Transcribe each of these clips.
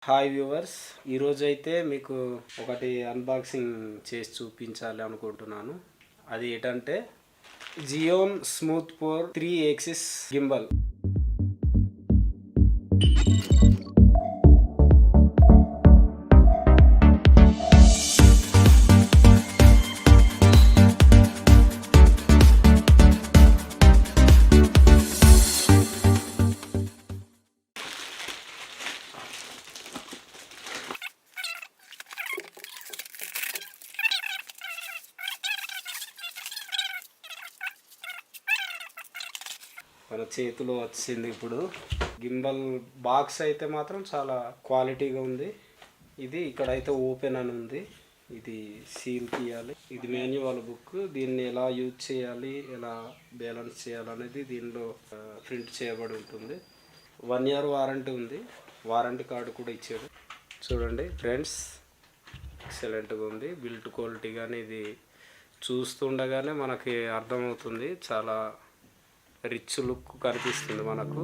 Hi viewers, ఈరోజైతే మీకు ఒకటి అన్బాక్సింగ్ చేసి చూపించాలి అనుకుంటున్నాను. అది ఏంటంటే Zhiyun Smooth four 3 axis gimbal. మన చేతిలో వచ్చింది. ఇప్పుడు గింబల్ బాక్స్ అయితే మాత్రం చాలా క్వాలిటీగా ఉంది. ఇది ఇక్కడైతే ఓపెన్ అని ఉంది. ఇది సీల్ తీయాలి. ఇది మాన్యువల్ బుక్. దీన్ని ఎలా యూజ్ చేయాలి, ఎలా బ్యాలెన్స్ చేయాలనేది దీనిలో ప్రింట్ చేయబడి ఉంటుంది. 1 year వారంటీ ఉంది. వారంటీ కార్డు కూడా ఇచ్చాడు. చూడండి ఫ్రెండ్స్, ఎక్సలెంట్గా ఉంది. బిల్ట్ క్వాలిటీ కానీ ఇది చూస్తుండగానే మనకి అర్థమవుతుంది. చాలా రిచ్ లుక్ కనిపిస్తుంది మనకు.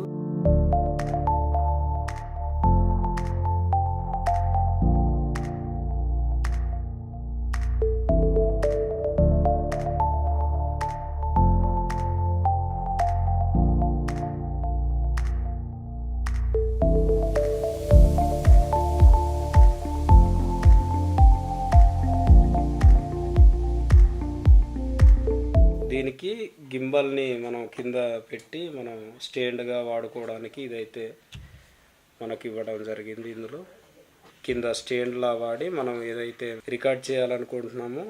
దీనికి గింబల్ని మనం కింద పెట్టి మనం స్టాండ్గా వాడుకోవడానికి ఇదైతే మనకి ఇవ్వడం జరిగింది. ఇందులో కింద స్టాండ్లా వాడి మనం ఏదైతే రికార్డ్ చేయాలనుకుంటున్నామో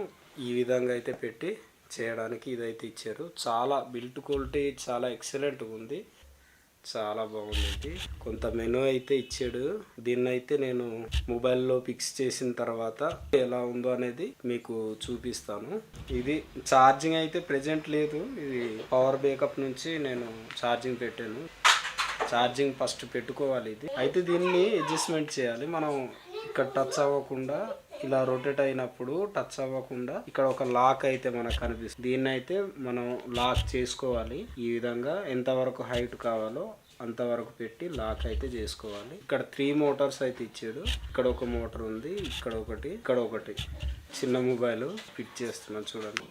ఈ విధంగా అయితే పెట్టి చేయడానికి ఇదైతే ఇచ్చారు. చాలా బిల్ట్ క్వాలిటీ చాలా ఎక్సలెంట్గా ఉంది. చాలా బాగుంది. ఇది కొంత మెనూ అయితే ఇచ్చాడు. దీన్ని అయితే నేను మొబైల్లో ఫిక్స్ చేసిన తర్వాత ఎలా ఉందో అనేది మీకు చూపిస్తాను. ఇది ఛార్జింగ్ అయితే ప్రెజెంట్ లేదు. ఇది పవర్ బ్యాకప్ నుంచి నేను ఛార్జింగ్ పెట్టాను. ఛార్జింగ్ ఫస్ట్ పెట్టుకోవాలి. ఇది అయితే దీన్ని అడ్జస్ట్మెంట్ చేయాలి. మనం ఇక్కడ టచ్ అవ్వకుండా ఇలా రొటేట్ అయినప్పుడు టచ్ అవ్వకుండా ఇక్కడ ఒక లాక్ అయితే మనకు కనిపిస్తుంది. దీన్ని అయితే మనం లాక్ చేసుకోవాలి. ఈ విధంగా ఎంతవరకు హైట్ కావాలో అంతవరకు పెట్టి లాక్ అయితే చేసుకోవాలి. ఇక్కడ 3 మోటార్స్ అయితే ఇచ్చాడు. ఇక్కడ ఒక మోటార్ ఉంది, ఇక్కడ ఒకటి, ఇక్కడ ఒకటి. చిన్న మొబైల్ ఫిట్ చేస్తున్నాను చూడండి.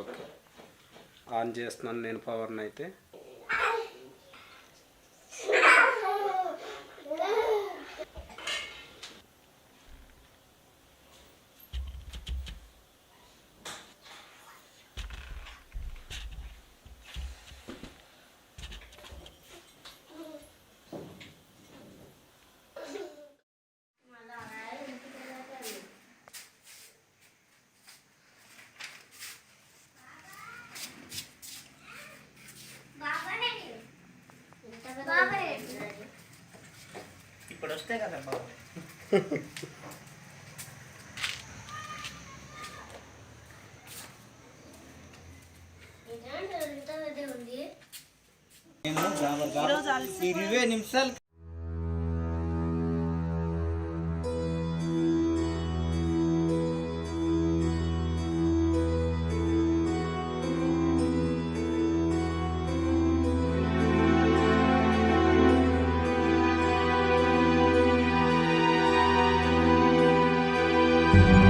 ఓకే, ఆన్ చేస్తున్నాను నేను పవర్ని అయితే. ఇప్పుడు వస్తే కదా బాబు. నేను 20 నిమిషాలు you